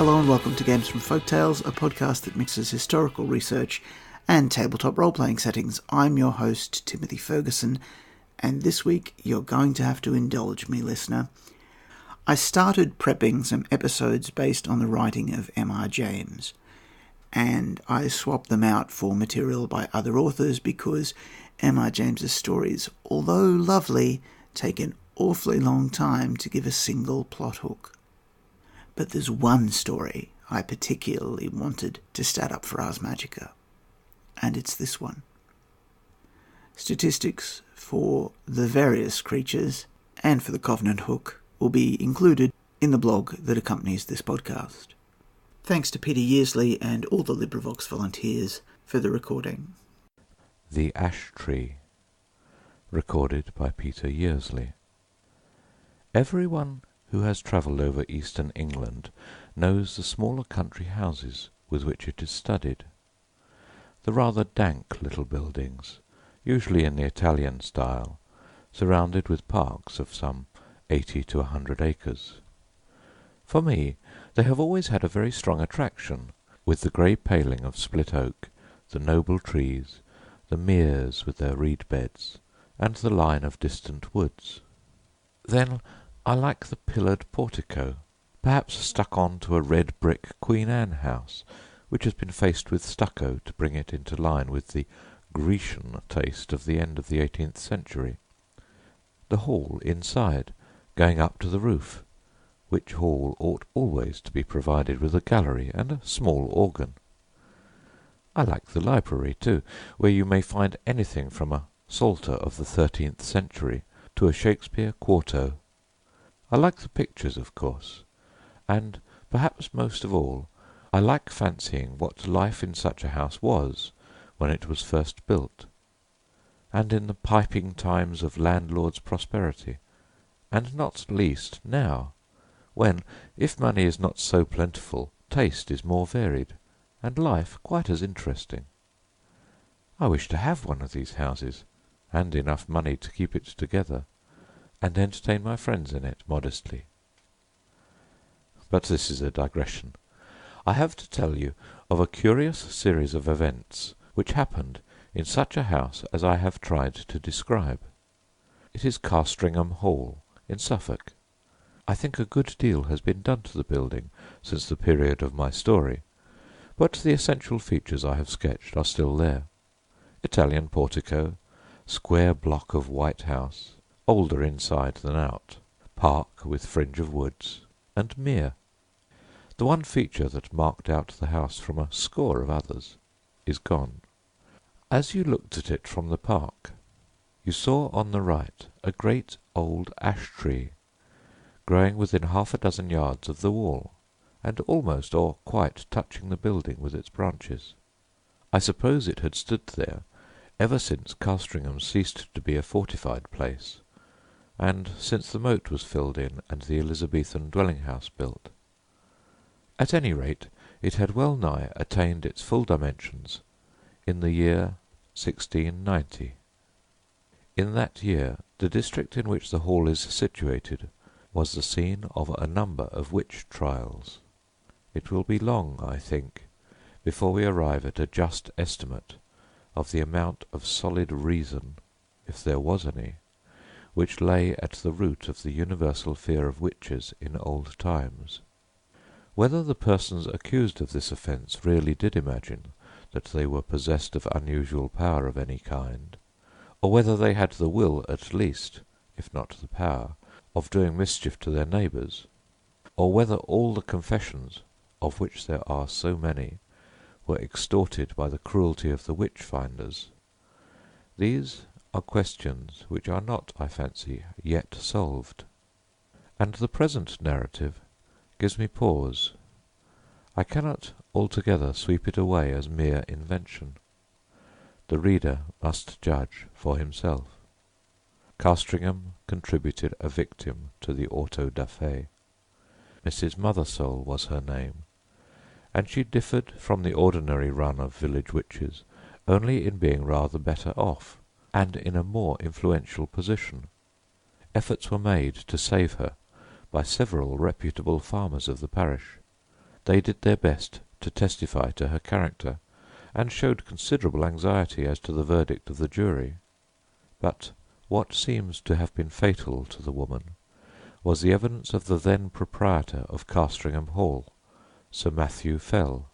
Hello and welcome to Games from Folktales, a podcast that mixes historical research and tabletop role-playing settings. I'm your host, Timothy Ferguson, and this week you're going to have to indulge me, listener. I started prepping some episodes based on the writing of M.R. James, and I swapped them out for material by other authors because M.R. James's stories, although lovely, take an awfully long time to give a single plot hook. But there's one story I particularly wanted to start up for Ars Magica, and it's this one. Statistics for the various creatures and for the Covenant Hook will be included in the blog that accompanies this podcast. Thanks to Peter Yearsley and all the LibriVox volunteers for the recording. The Ash Tree, recorded by Peter Yearsley. Everyone who has travelled over eastern England knows the smaller country houses with which it is studded. The rather dank little buildings, usually in the Italian style, surrounded with parks of some 80 to 100 acres. For me, they have always had a very strong attraction, with the grey paling of split oak, the noble trees, the meres with their reed beds, and the line of distant woods. Then I like the pillared portico, perhaps stuck on to a red brick Queen Anne house, which has been faced with stucco to bring it into line with the Grecian taste of the end of the 18th century. The hall inside, going up to the roof, which hall ought always to be provided with a gallery and a small organ. I like the library, too, where you may find anything from a Psalter of the 13th century to a Shakespeare quarto. I like the pictures, of course, and, perhaps most of all, I like fancying what life in such a house was when it was first built, and in the piping times of landlord's prosperity, and not least now, when, if money is not so plentiful, taste is more varied, and life quite as interesting. I wish to have one of these houses, and enough money to keep it together, and entertain my friends in it modestly. But this is a digression. I have to tell you of a curious series of events which happened in such a house as I have tried to describe. It is Castringham Hall, in Suffolk. I think a good deal has been done to the building since the period of my story, but the essential features I have sketched are still there. Italian portico, square block of white house, older inside than out, park with fringe of woods, and mere. The one feature that marked out the house from a score of others is gone. As you looked at it from the park, you saw on the right a great old ash tree, growing within half a dozen yards of the wall, and almost or quite touching the building with its branches. I suppose it had stood there ever since Castringham ceased to be a fortified place, and since the moat was filled in and the Elizabethan dwelling-house built. At any rate, it had well nigh attained its full dimensions in the year 1690. In that year the district in which the hall is situated was the scene of a number of witch trials. It will be long, I think, before we arrive at a just estimate of the amount of solid reason, if there was any, which lay at the root of the universal fear of witches in old times. Whether the persons accused of this offence really did imagine that they were possessed of unusual power of any kind, or whether they had the will at least, if not the power, of doing mischief to their neighbours, or whether all the confessions, of which there are so many, were extorted by the cruelty of the witch-finders, these are questions which are not, I fancy, yet solved. And the present narrative gives me pause. I cannot altogether sweep it away as mere invention. The reader must judge for himself. Castringham contributed a victim to the auto-da-fe. Mrs. Mothersole was her name, and she differed from the ordinary run of village witches only in being rather better off, and in a more influential position. Efforts were made to save her by several reputable farmers of the parish, They did their best to testify to her character, and showed considerable anxiety as to the verdict of the jury. But what seems to have been fatal to the woman was the evidence of the then proprietor of Castringham Hall, Sir Matthew Fell.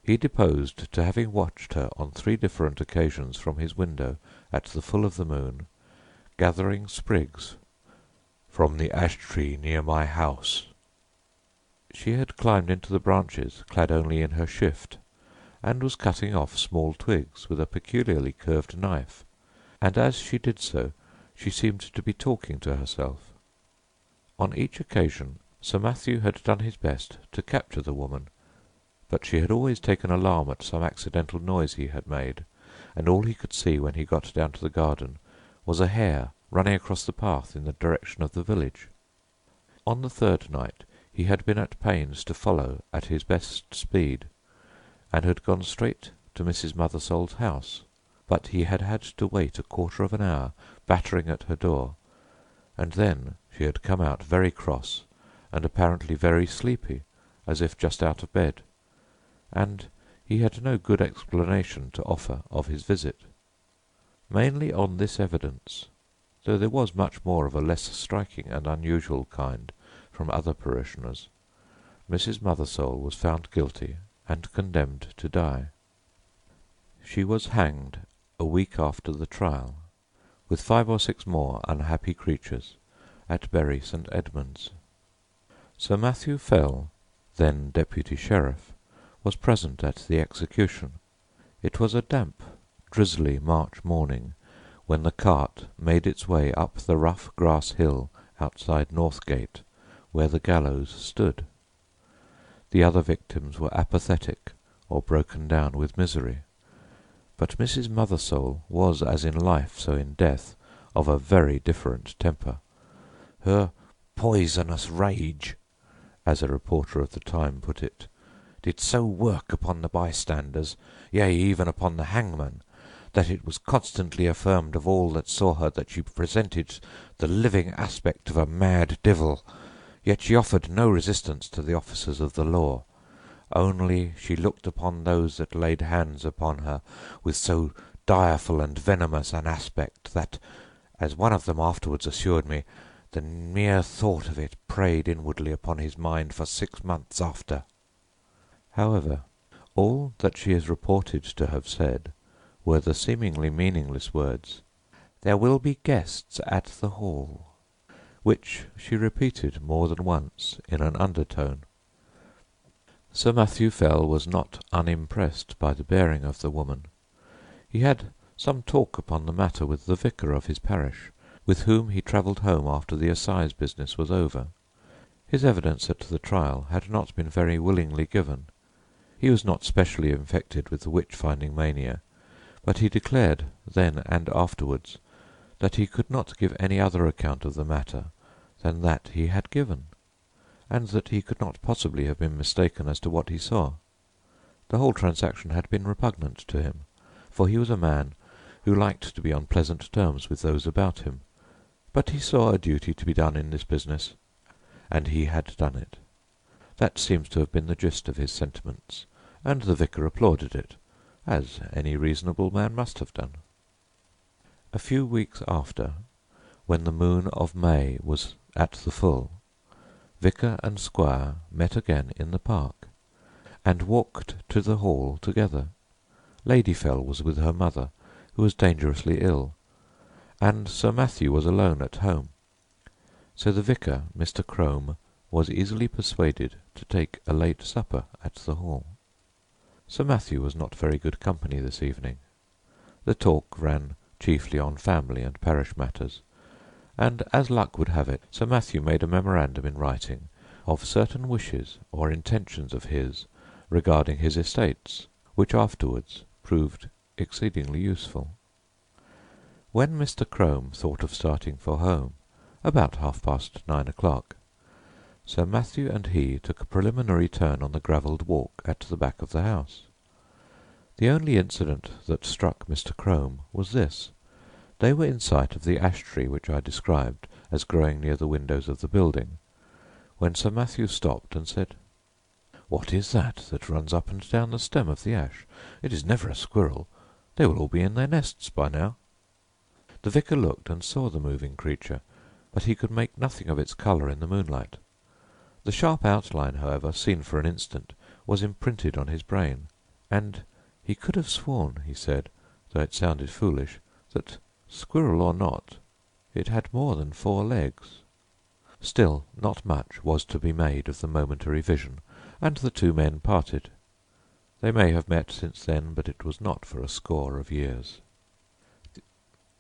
He deposed to having watched her on 3 different occasions from his window at the full of the moon, gathering sprigs from the ash tree near my house. She had climbed into the branches, clad only in her shift, and was cutting off small twigs with a peculiarly curved knife, and as she did so she seemed to be talking to herself. On each occasion Sir Matthew had done his best to capture the woman, but she had always taken alarm at some accidental noise he had made, and all he could see when he got down to the garden was a hare running across the path in the direction of the village. On the 3rd night he had been at pains to follow at his best speed, and had gone straight to Mrs. Mothersole's house, but he had had to wait a quarter of an hour battering at her door, and then she had come out very cross and apparently very sleepy, as if just out of bed, and he had no good explanation to offer of his visit. Mainly on this evidence, though there was much more of a less striking and unusual kind from other parishioners, Mrs. Mothersole was found guilty and condemned to die. She was hanged a week after the trial, with 5 or 6 more unhappy creatures, at Bury St. Edmunds. Sir Matthew Fell, then Deputy Sheriff, was present at the execution. It was a damp, drizzly March morning when the cart made its way up the rough grass hill outside Northgate, where the gallows stood. The other victims were apathetic or broken down with misery, but Mrs. Mothersole was, as in life so in death, of a very different temper. Her poisonous rage, as a reporter of the time put it, did so work upon the bystanders, yea, even upon the hangman, that it was constantly affirmed of all that saw her that she presented the living aspect of a mad devil, yet she offered no resistance to the officers of the law, only she looked upon those that laid hands upon her with so direful and venomous an aspect that, as one of them afterwards assured me, the mere thought of it preyed inwardly upon his mind for 6 months after. However, all that she is reported to have said were the seemingly meaningless words, "There will be guests at the hall," which she repeated more than once in an undertone. Sir Matthew Fell was not unimpressed by the bearing of the woman. He had some talk upon the matter with the vicar of his parish, with whom he travelled home after the assize business was over. His evidence at the trial had not been very willingly given. He was not specially infected with the witch-finding mania, but he declared then and afterwards that he could not give any other account of the matter than that he had given, and that he could not possibly have been mistaken as to what he saw. The whole transaction had been repugnant to him, for he was a man who liked to be on pleasant terms with those about him, but he saw a duty to be done in this business, and he had done it. That seems to have been the gist of his sentiments, and the vicar applauded it, as any reasonable man must have done. A few weeks after, when the moon of May was at the full, vicar and squire met again in the park, and walked to the hall together. Lady Fell was with her mother, who was dangerously ill, and Sir Matthew was alone at home. So the vicar, Mr. Crome, was easily persuaded to take a late supper at the hall. Sir Matthew was not very good company this evening. The talk ran chiefly on family and parish matters, and, as luck would have it, Sir Matthew made a memorandum in writing of certain wishes or intentions of his regarding his estates, which afterwards proved exceedingly useful. When Mr. Crome thought of starting for home, about 9:30 o'clock, Sir Matthew and he took a preliminary turn on the gravelled walk at the back of the house. The only incident that struck Mr. Crome was this. They were in sight of the ash tree which I described as growing near the windows of the building, when Sir Matthew stopped and said, "What is that runs up and down the stem of the ash? It is never a squirrel. They will all be in their nests by now." The vicar looked and saw the moving creature, but he could make nothing of its colour in the moonlight. The sharp outline, however, seen for an instant, was imprinted on his brain, and he could have sworn, he said, though it sounded foolish, that, squirrel or not, it had more than 4 legs. Still, not much was to be made of the momentary vision, and the two men parted. They may have met since then, but it was not for a score of years.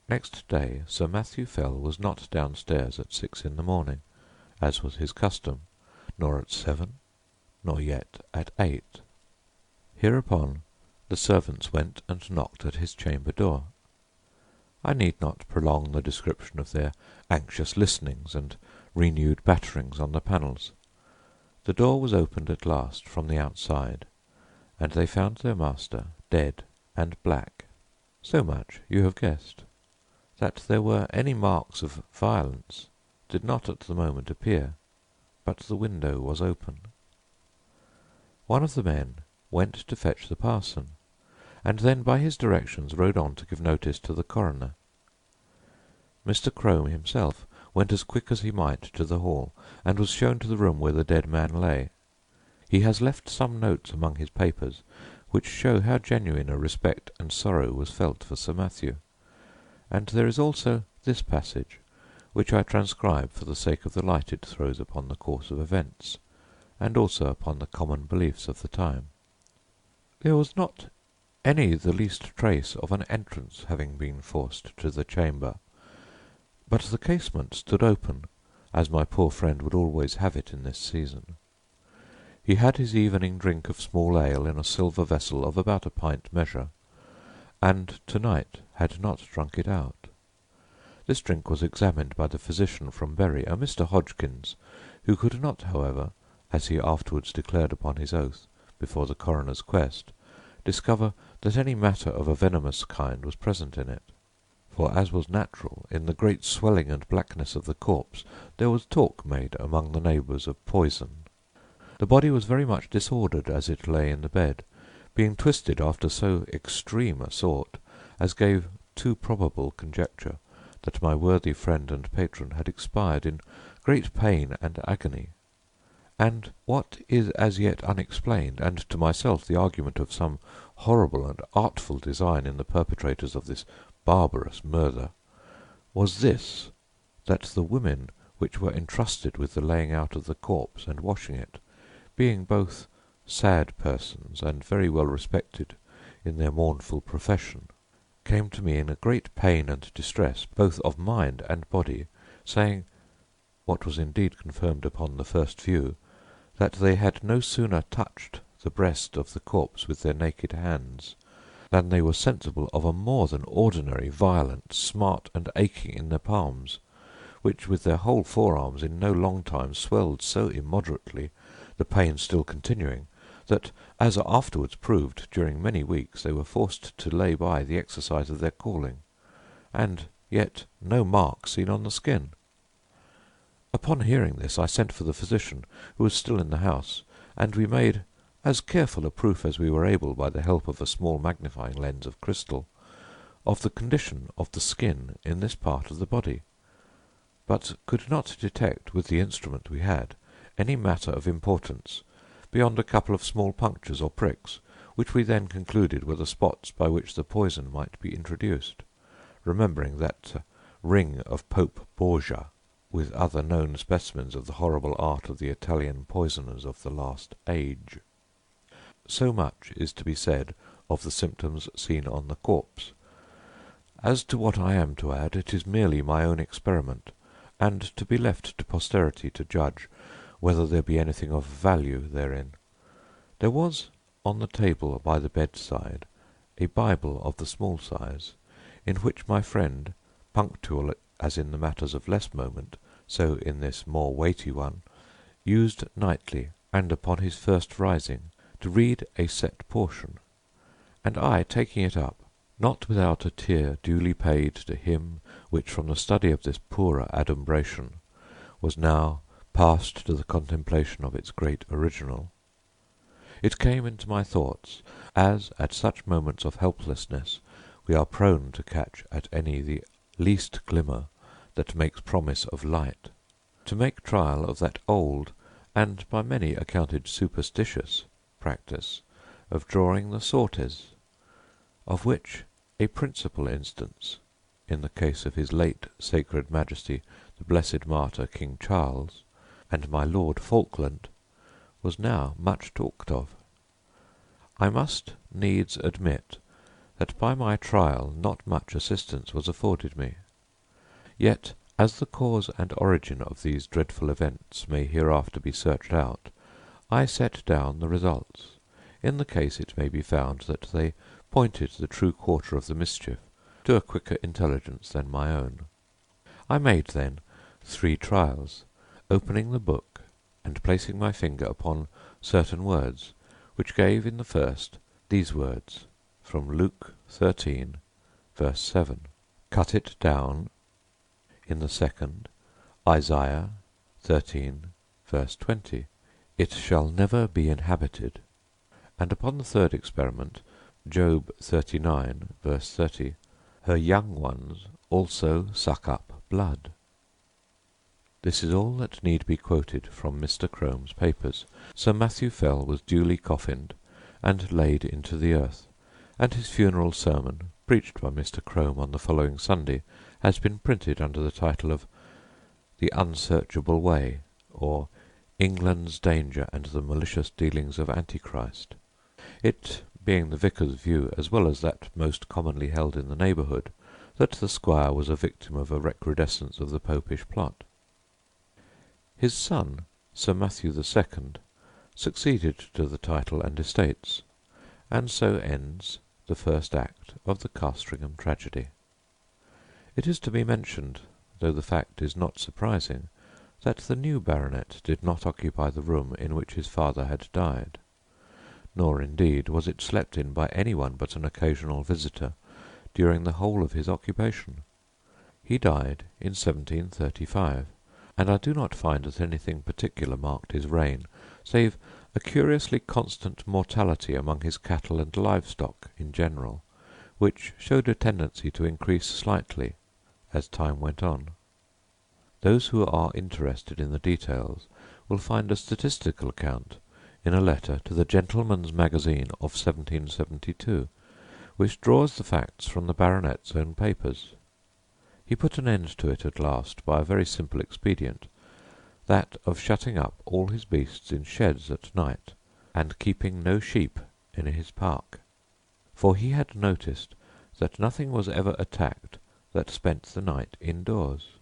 Next day Sir Matthew Fell was not downstairs at 6 in the morning, as was his custom, nor at 7, nor yet at 8. Hereupon the servants went and knocked at his chamber door. I need not prolong the description of their anxious listenings and renewed batterings on the panels. The door was opened at last from the outside, and they found their master dead and black. So much you have guessed. That there were any marks of violence did not at the moment appear, but the window was open. One of the men went to fetch the parson, and then by his directions rode on to give notice to the coroner. Mr. Crome himself went as quick as he might to the hall, and was shown to the room where the dead man lay. He has left some notes among his papers, which show how genuine a respect and sorrow was felt for Sir Matthew, and there is also this passage, which I transcribe for the sake of the light it throws upon the course of events, and also upon the common beliefs of the time. There was not any the least trace of an entrance having been forced to the chamber, but the casement stood open, as my poor friend would always have it in this season. He had his evening drink of small ale in a silver vessel of about a pint measure, and to-night had not drunk it out. This drink was examined by the physician from Bury, a Mr. Hodgkins, who could not, however, as he afterwards declared upon his oath before the coroner's quest, discover that any matter of a venomous kind was present in it. For, as was natural, in the great swelling and blackness of the corpse there was talk made among the neighbours of poison. The body was very much disordered as it lay in the bed, being twisted after so extreme a sort as gave too probable conjecture that my worthy friend and patron had expired in great pain and agony. And what is as yet unexplained, and to myself the argument of some horrible and artful design in the perpetrators of this barbarous murder, was this, that the women which were entrusted with the laying out of the corpse and washing it, being both sad persons and very well respected in their mournful profession, came to me in a great pain and distress both of mind and body, saying, what was indeed confirmed upon the first view, that they had no sooner touched the breast of the corpse with their naked hands than they were sensible of a more than ordinary violent smart and aching in their palms, which with their whole forearms in no long time swelled so immoderately, the pain still continuing, that, as afterwards proved, during many weeks they were forced to lay by the exercise of their calling, and yet no mark seen on the skin. Upon hearing this I sent for the physician, who was still in the house, and we made as careful a proof as we were able by the help of a small magnifying lens of crystal, of the condition of the skin in this part of the body, but could not detect with the instrument we had any matter of importance beyond a couple of small punctures or pricks, which we then concluded were the spots by which the poison might be introduced, remembering that ring of Pope Borgia, with other known specimens of the horrible art of the Italian poisoners of the last age. So much is to be said of the symptoms seen on the corpse. As to what I am to add, it is merely my own experiment, and to be left to posterity to judge whether there be anything of value therein. There was on the table by the bedside a Bible of the small size, in which my friend, punctual as in the matters of less moment, so in this more weighty one, used nightly, and upon his first rising, to read a set portion, and I, taking it up, not without a tear duly paid to him which from the study of this poorer adumbration was now passed to the contemplation of its great original, It came into my thoughts, as at such moments of helplessness we are prone to catch at any the least glimmer that makes promise of light, to make trial of that old, and by many accounted superstitious, practice of drawing the sortes, of which a principal instance, in the case of his late sacred Majesty the Blessed Martyr King Charles, and my Lord Falkland, was now much talked of. I must needs admit that by my trial not much assistance was afforded me. Yet, as the cause and origin of these dreadful events may hereafter be searched out, I set down the results. In the case it may be found that they pointed the true quarter of the mischief to a quicker intelligence than my own. I made then 3 trials, opening the book and placing my finger upon certain words, which gave in the first these words from Luke 13, verse 7, cut it down; in the second, Isaiah 13, verse 20, it shall never be inhabited; and upon the third experiment, Job 39, verse 30, her young ones also suck up blood. This is all that need be quoted from Mr. Crome's papers. Sir Matthew Fell was duly coffined and laid into the earth, and his funeral sermon, preached by Mr. Crome on the following Sunday, has been printed under the title of The Unsearchable Way, or England's Danger and the Malicious Dealings of Antichrist, it being the vicar's view, as well as that most commonly held in the neighbourhood, that the squire was a victim of a recrudescence of the popish plot. His son, Sir Matthew II, succeeded to the title and estates, and so ends the first act of the Castringham tragedy. It is to be mentioned, though the fact is not surprising, that the new baronet did not occupy the room in which his father had died, nor indeed was it slept in by any one but an occasional visitor during the whole of his occupation. He died in 1735, and I do not find that anything particular marked his reign, save a curiously constant mortality among his cattle and livestock in general, which showed a tendency to increase slightly as time went on. Those who are interested in the details will find a statistical account in a letter to the Gentleman's Magazine of 1772, which draws the facts from the baronet's own papers. He put an end to it at last by a very simple expedient, that of shutting up all his beasts in sheds at night, and keeping no sheep in his park; for he had noticed that nothing was ever attacked that spent the night indoors.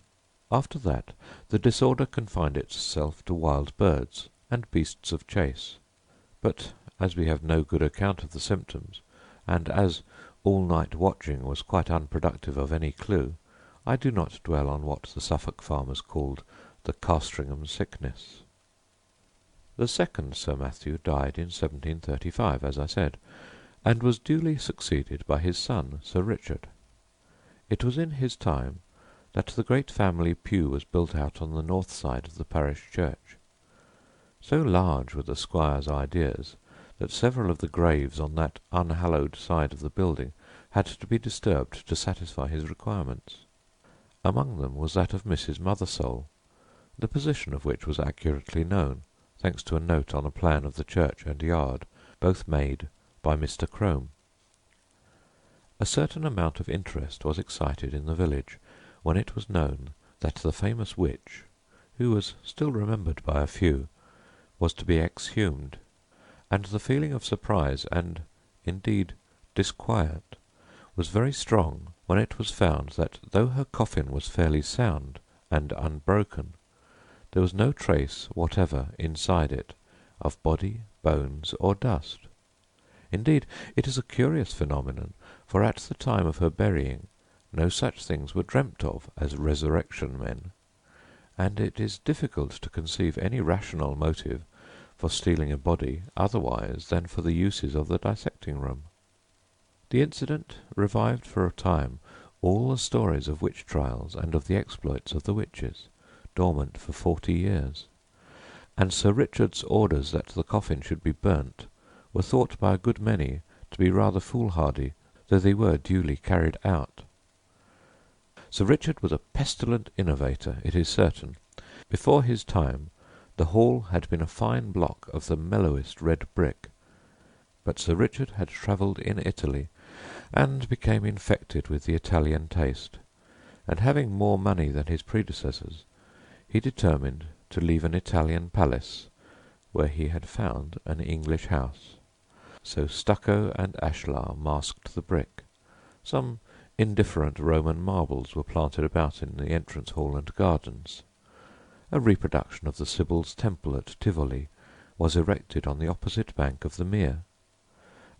After that the disorder confined itself to wild birds and beasts of chase; but as we have no good account of the symptoms, and as all-night watching was quite unproductive of any clue, I do not dwell on what the Suffolk farmers called the Castringham sickness. The second Sir Matthew died in 1735, as I said, and was duly succeeded by his son Sir Richard. It was in his time that the great family pew was built out on the north side of the parish church. So large were the squire's ideas that several of the graves on that unhallowed side of the building had to be disturbed to satisfy his requirements. Among them was that of Mrs. Mothersole, the position of which was accurately known, thanks to a note on a plan of the church and yard, both made by Mr. Crome. A certain amount of interest was excited in the village when it was known that the famous witch, who was still remembered by a few, was to be exhumed, and the feeling of surprise and, indeed, disquiet was very strong when it was found that, though her coffin was fairly sound and unbroken, there was no trace whatever inside it of body, bones, or dust. Indeed, it is a curious phenomenon, for at the time of her burying no such things were dreamt of as resurrection men, and it is difficult to conceive any rational motive for stealing a body otherwise than for the uses of the dissecting room. The incident revived for a time all the stories of witch trials and of the exploits of the witches, dormant for 40 years, and Sir Richard's orders that the coffin should be burnt were thought by a good many to be rather foolhardy, though they were duly carried out. Sir Richard was a pestilent innovator, it is certain. Before his time the hall had been a fine block of the mellowest red brick, but Sir Richard had travelled in Italy, and became infected with the Italian taste, and having more money than his predecessors, he determined to leave an Italian palace where he had found an English house. So stucco and ashlar masked the brick. Some indifferent Roman marbles were planted about in the entrance hall and gardens. A reproduction of the Sibyl's Temple at Tivoli was erected on the opposite bank of the Mere,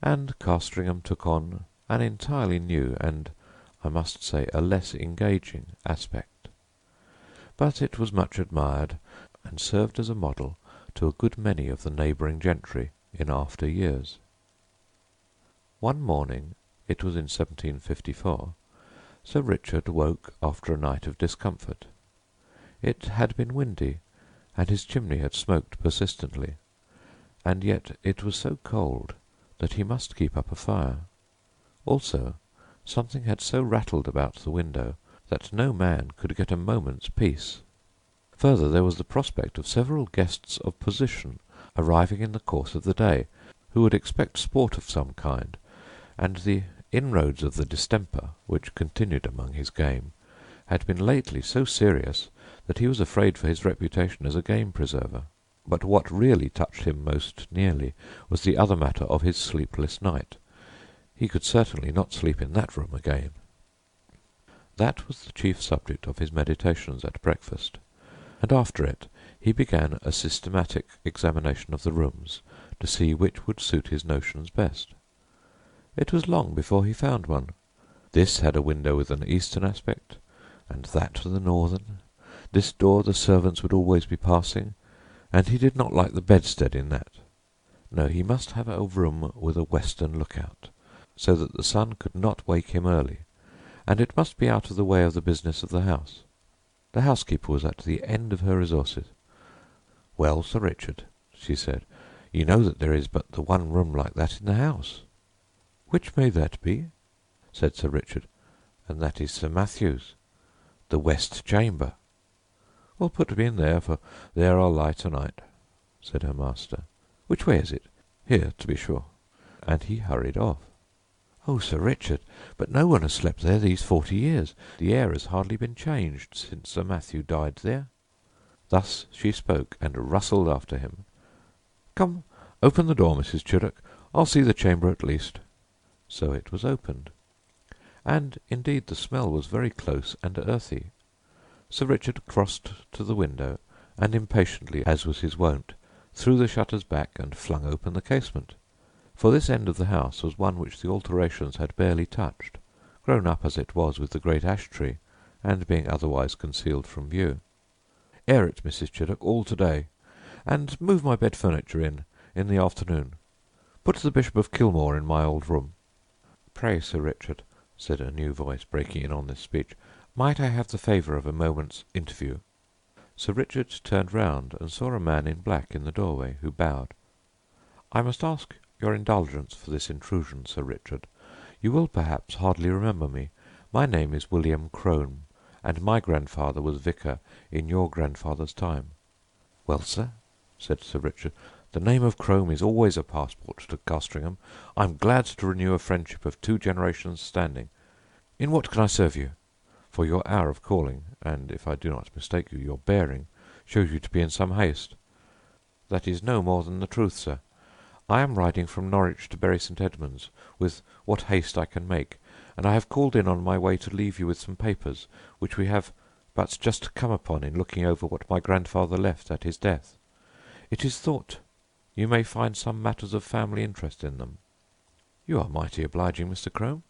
and Castringham took on an entirely new and, I must say, a less engaging aspect. But it was much admired, and served as a model to a good many of the neighbouring gentry in after years. One morning, it was in 1754, Sir Richard woke after a night of discomfort. It had been windy, and his chimney had smoked persistently, and yet it was so cold that he must keep up a fire. Also, something had so rattled about the window that no man could get a moment's peace. Further, there was the prospect of several guests of position arriving in the course of the day, who would expect sport of some kind, and the inroads of the distemper, which continued among his game, had been lately so serious that he was afraid for his reputation as a game preserver. But what really touched him most nearly was the other matter of his sleepless night. He could certainly not sleep in that room again. That was the chief subject of his meditations at breakfast, and after it he began a systematic examination of the rooms to see which would suit his notions best. It was long before he found one. This had a window with an eastern aspect, and that with a northern. This door the servants would always be passing, and he did not like the bedstead in that. No, he must have a room with a western lookout, so that the sun could not wake him early, and it must be out of the way of the business of the house. The housekeeper was at the end of her resources. "Well, Sir Richard," she said, "you know that there is but the one room like that in the house." "Which may that be?" said Sir Richard. "And that is Sir Matthew's, the west chamber." "Well, put me in there, for there I'll lie to-night," said her master. "Which way is it? Here, to be sure." And he hurried off. "Oh, Sir Richard, but no one has slept there these 40 years. The air has hardly been changed since Sir Matthew died there." Thus she spoke, and rustled after him. "Come, open the door, Mrs. Chiddock. I'll see the chamber at least." So it was opened, and indeed the smell was very close and earthy. Sir Richard crossed to the window, and impatiently, as was his wont, threw the shutters back and flung open the casement. For this end of the house was one which the alterations had barely touched, grown up as it was with the great ash-tree, and being otherwise concealed from view. "Air it, Mrs. Chiddock, all to-day, and move my bed furniture in the afternoon. Put the Bishop of Kilmore in my old room." "Pray, Sir Richard," said a new voice, breaking in on this speech, "might I have the favour of a moment's interview?" Sir Richard turned round and saw a man in black in the doorway, who bowed. "I must ask your indulgence for this intrusion, Sir Richard. You will perhaps hardly remember me. My name is William Crome, and my grandfather was vicar in your grandfather's time." "Well, sir," said Sir Richard, "the name of Crome is always a passport to Castringham. I am glad to renew a friendship of 2 generations' standing. In what can I serve you? For your hour of calling, and if I do not mistake you, your bearing, shows you to be in some haste." "That is no more than the truth, sir. I am riding from Norwich to Bury St. Edmunds with what haste I can make, and I have called in on my way to leave you with some papers which we have but just come upon in looking over what my grandfather left at his death. It is thought you may find some matters of family interest in them." "You are mighty obliging, Mr. Crome,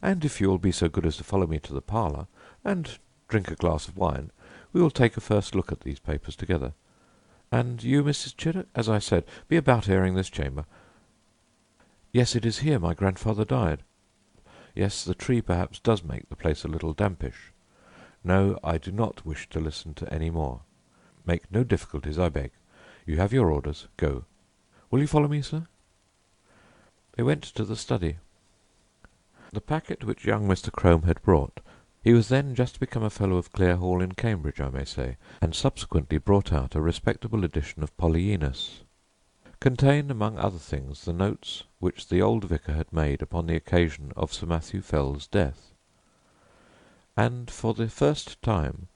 and if you will be so good as to follow me to the parlour and drink a glass of wine, we will take a first look at these papers together. And you, Mrs. Chiddock, as I said, be about airing this chamber. Yes, it is here my grandfather died. Yes, the tree perhaps does make the place a little dampish. No, I do not wish to listen to any more. Make no difficulties, I beg. You have your orders. Go. Will you follow me, sir?" They went to the study. The packet which young Mr. Crome had brought, he was then just become a fellow of Clare Hall in Cambridge, I may say, and subsequently brought out a respectable edition of Polyenus, contained, among other things, the notes which the old vicar had made upon the occasion of Sir Matthew Fell's death. And for the first time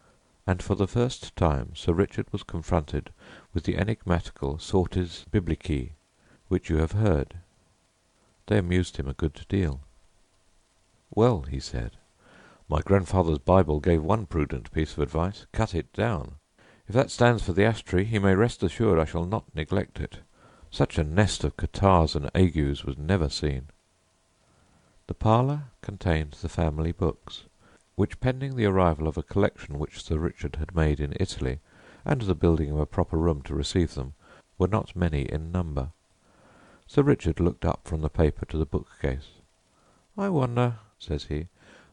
Sir Richard was confronted with the enigmatical Sortes Biblici, which you have heard. They amused him a good deal. "Well," he said, "my grandfather's Bible gave one prudent piece of advice: cut it down. If that stands for the ash tree, he may rest assured I shall not neglect it. Such a nest of catarrhs and agues was never seen." The parlour contained the family books, which, pending the arrival of a collection which Sir Richard had made in Italy, and the building of a proper room to receive them, were not many in number. Sir Richard looked up from the paper to the bookcase. "I wonder," says he,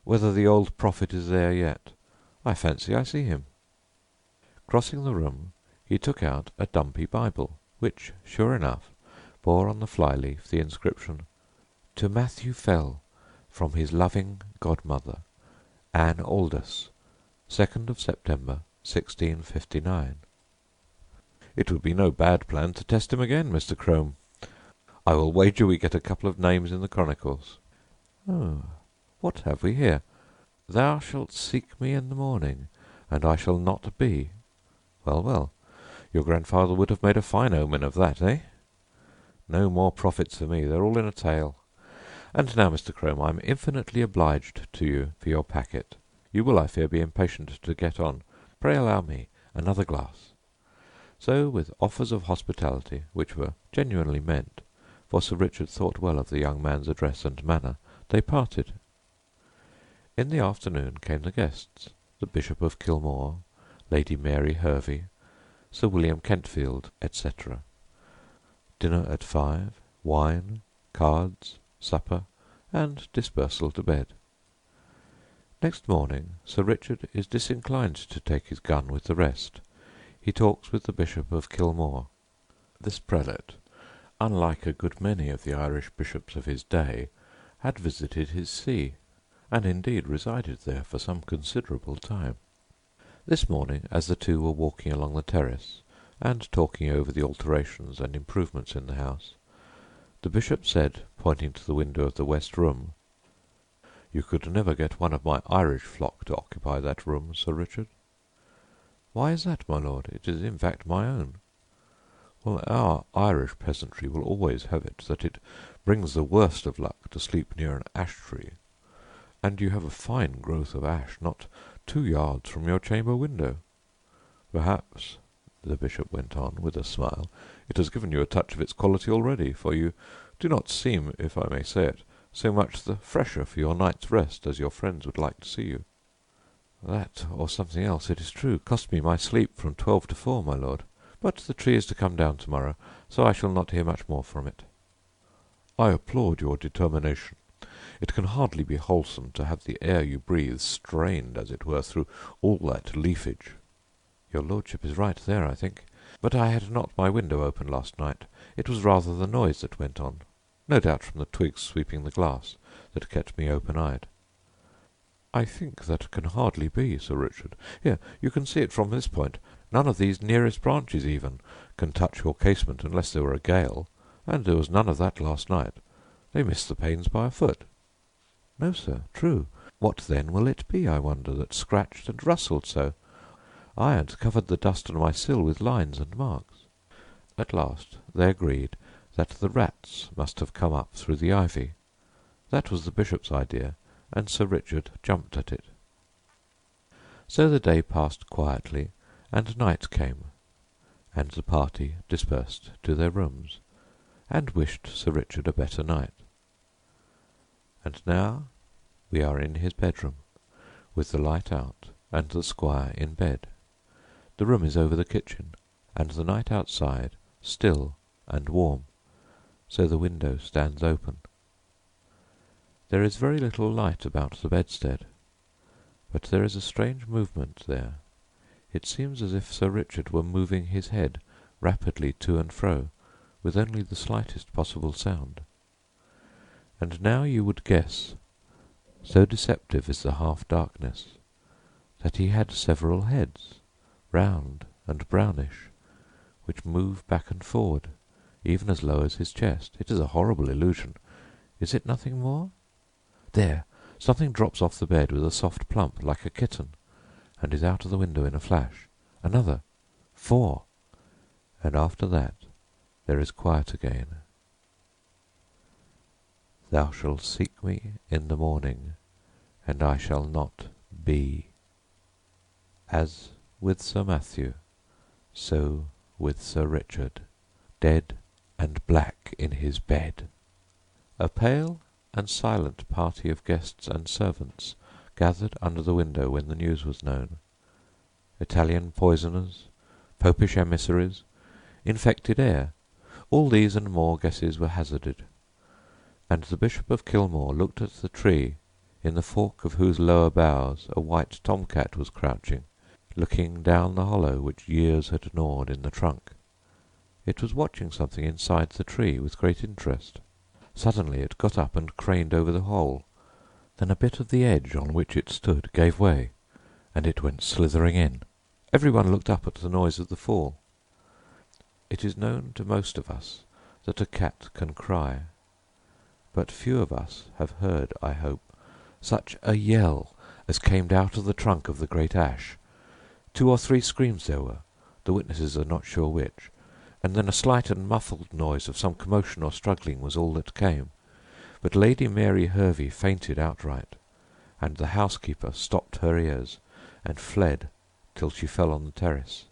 "whether the old prophet is there yet. I fancy I see him." Crossing the room, he took out a dumpy Bible, which, sure enough, bore on the fly-leaf the inscription, "To Matthew Fell, from his loving godmother, Anne Aldous, 2nd of September, 1659. It would be no bad plan to test him again, Mr. Crome. I will wager we get a couple of names in the Chronicles. Oh, what have we here? Thou shalt seek me in the morning, and I shall not be. Well, well, your grandfather would have made a fine omen of that, eh? No more prophets for me, they're all in a tale. And now, Mr. Crome, I am infinitely obliged to you for your packet. You will, I fear, be impatient to get on. Pray allow me another glass." So, with offers of hospitality, which were genuinely meant, for Sir Richard thought well of the young man's address and manner, they parted. In the afternoon came the guests, the Bishop of Kilmore, Lady Mary Hervey, Sir William Kentfield, etc. Dinner at 5, wine, cards, supper, and dispersal to bed. Next morning Sir Richard is disinclined to take his gun with the rest. He talks with the Bishop of Kilmore. This prelate, unlike a good many of the Irish bishops of his day, had visited his see, and indeed resided there for some considerable time. This morning, as the two were walking along the terrace, and talking over the alterations and improvements in the house, the bishop said, pointing to the window of the west room, "You could never get one of my Irish flock to occupy that room, Sir Richard." "Why is that, my lord? It is in fact my own." "Well, our Irish peasantry will always have it that it brings the worst of luck to sleep near an ash tree, and you have a fine growth of ash not 2 yards from your chamber window. Perhaps," the bishop went on, with a smile, "it has given you a touch of its quality already, for you do not seem, if I may say it, so much the fresher for your night's rest as your friends would like to see you." "That, or something else, it is true, cost me my sleep from 12 to 4, my lord. But the tree is to come down tomorrow, so I shall not hear much more from it." "I applaud your determination. It can hardly be wholesome to have the air you breathe strained, as it were, through all that leafage." "Your lordship is right there, I think. But I had not my window open last night. It was rather the noise that went on, no doubt from the twigs sweeping the glass, that kept me open-eyed." "I think that can hardly be, Sir Richard. Here, you can see it from this point. None of these nearest branches, even, can touch your casement unless there were a gale, and there was none of that last night. They missed the panes by a foot." "No, sir, true. What then will it be, I wonder, that scratched and rustled so? I had covered the dust on my sill with lines and marks." At last they agreed that the rats must have come up through the ivy. That was the bishop's idea, and Sir Richard jumped at it. So the day passed quietly, and night came, and the party dispersed to their rooms, and wished Sir Richard a better night. And now we are in his bedroom, with the light out, and the squire in bed. The room is over the kitchen, and the night outside still and warm, so the window stands open. There is very little light about the bedstead, but there is a strange movement there. It seems as if Sir Richard were moving his head rapidly to and fro, with only the slightest possible sound. And now you would guess, so deceptive is the half-darkness, that he had several heads, round and brownish, which move back and forward, even as low as his chest. It is a horrible illusion. Is it nothing more? There! Something drops off the bed with a soft plump, like a kitten, and is out of the window in a flash. Another. 4. And after that there is quiet again. Thou shalt seek me in the morning, and I shall not be. As with Sir Matthew, so with Sir Richard, dead and black in his bed. A pale and silent party of guests and servants gathered under the window when the news was known. Italian poisoners, Popish emissaries, infected air, all these and more guesses were hazarded, and the Bishop of Kilmore looked at the tree in the fork of whose lower boughs a white tomcat was crouching, looking down the hollow which years had gnawed in the trunk. It was watching something inside the tree with great interest. Suddenly it got up and craned over the hole. Then a bit of the edge on which it stood gave way, and it went slithering in. Everyone looked up at the noise of the fall. It is known to most of us that a cat can cry, but few of us have heard, I hope, such a yell as came out of the trunk of the great ash. 2 or 3 screams there were, the witnesses are not sure which, and then a slight and muffled noise of some commotion or struggling was all that came. But Lady Mary Hervey fainted outright, and the housekeeper stopped her ears and fled till she fell on the terrace.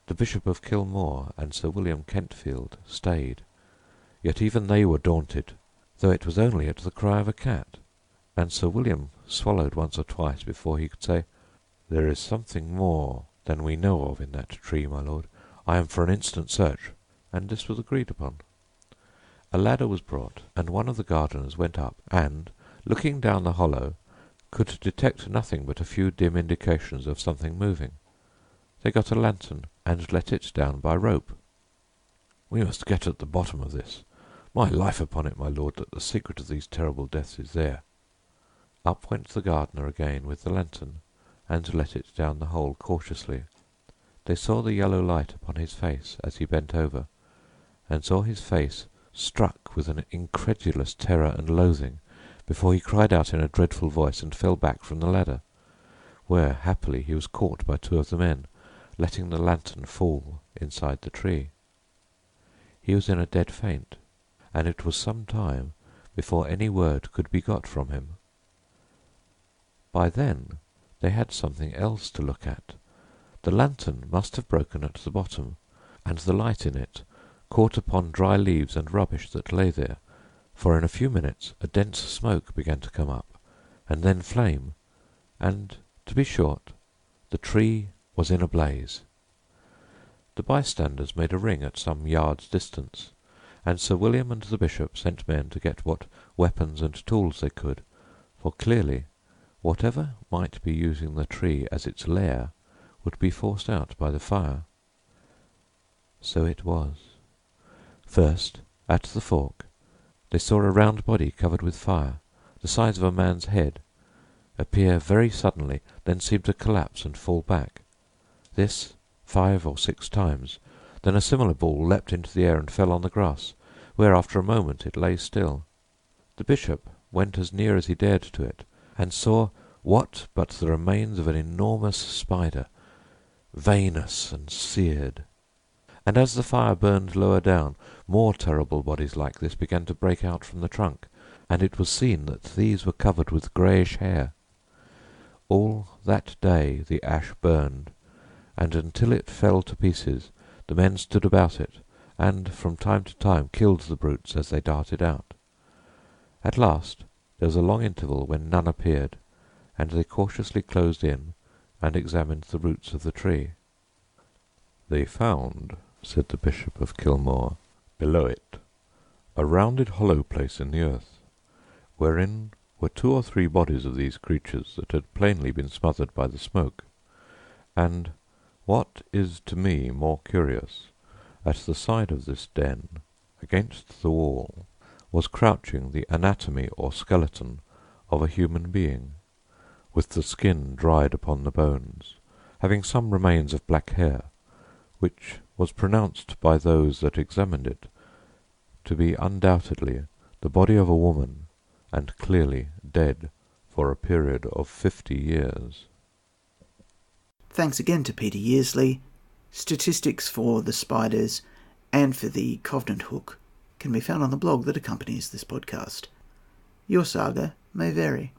The Bishop of Kilmore and Sir William Kentfield stayed, yet even they were daunted, though it was only at the cry of a cat, and Sir William swallowed once or twice before he could say, "There is something more than we know of in that tree, my lord. I am for an instant search," and this was agreed upon. A ladder was brought, and one of the gardeners went up, and, looking down the hollow, could detect nothing but a few dim indications of something moving. They got a lantern and let it down by rope. "We must get at the bottom of this. My life upon it, my lord, that the secret of these terrible deaths is there." Up went the gardener again with the lantern, and let it down the hole cautiously. They saw the yellow light upon his face as he bent over, and saw his face struck with an incredulous terror and loathing before he cried out in a dreadful voice and fell back from the ladder, where happily he was caught by 2 of the men, letting the lantern fall inside the tree. He was in a dead faint, and it was some time before any word could be got from him. By then they had something else to look at. The lantern must have broken at the bottom, and the light in it caught upon dry leaves and rubbish that lay there, for in a few minutes a dense smoke began to come up, and then flame, and, to be short, the tree was in a blaze. The bystanders made a ring at some yards' distance, and Sir William and the Bishop sent men to get what weapons and tools they could, for clearly whatever might be using the tree as its lair would be forced out by the fire. So it was. First, at the fork, they saw a round body covered with fire, the size of a man's head, appear very suddenly, then seem to collapse and fall back. This 5 or 6 times, then a similar ball leapt into the air and fell on the grass, where after a moment it lay still. The Bishop went as near as he dared to it, and saw what but the remains of an enormous spider, veinous and seared. And as the fire burned lower down, more terrible bodies like this began to break out from the trunk, and it was seen that these were covered with greyish hair. All that day the ash burned, and until it fell to pieces the men stood about it, and from time to time killed the brutes as they darted out. At last there was a long interval when none appeared, and they cautiously closed in and examined the roots of the tree. "They found," said the Bishop of Kilmore, "below it a rounded hollow place in the earth, wherein were 2 or 3 bodies of these creatures that had plainly been smothered by the smoke, and, what is to me more curious, at the side of this den, against the wall, was crouching the anatomy or skeleton of a human being, with the skin dried upon the bones, having some remains of black hair, which was pronounced by those that examined it to be undoubtedly the body of a woman, and clearly dead for a period of 50 years. Thanks again to Peter Yearsley. Statistics for the spiders and for the Covenant Hook can be found on the blog that accompanies this podcast. Your saga may vary.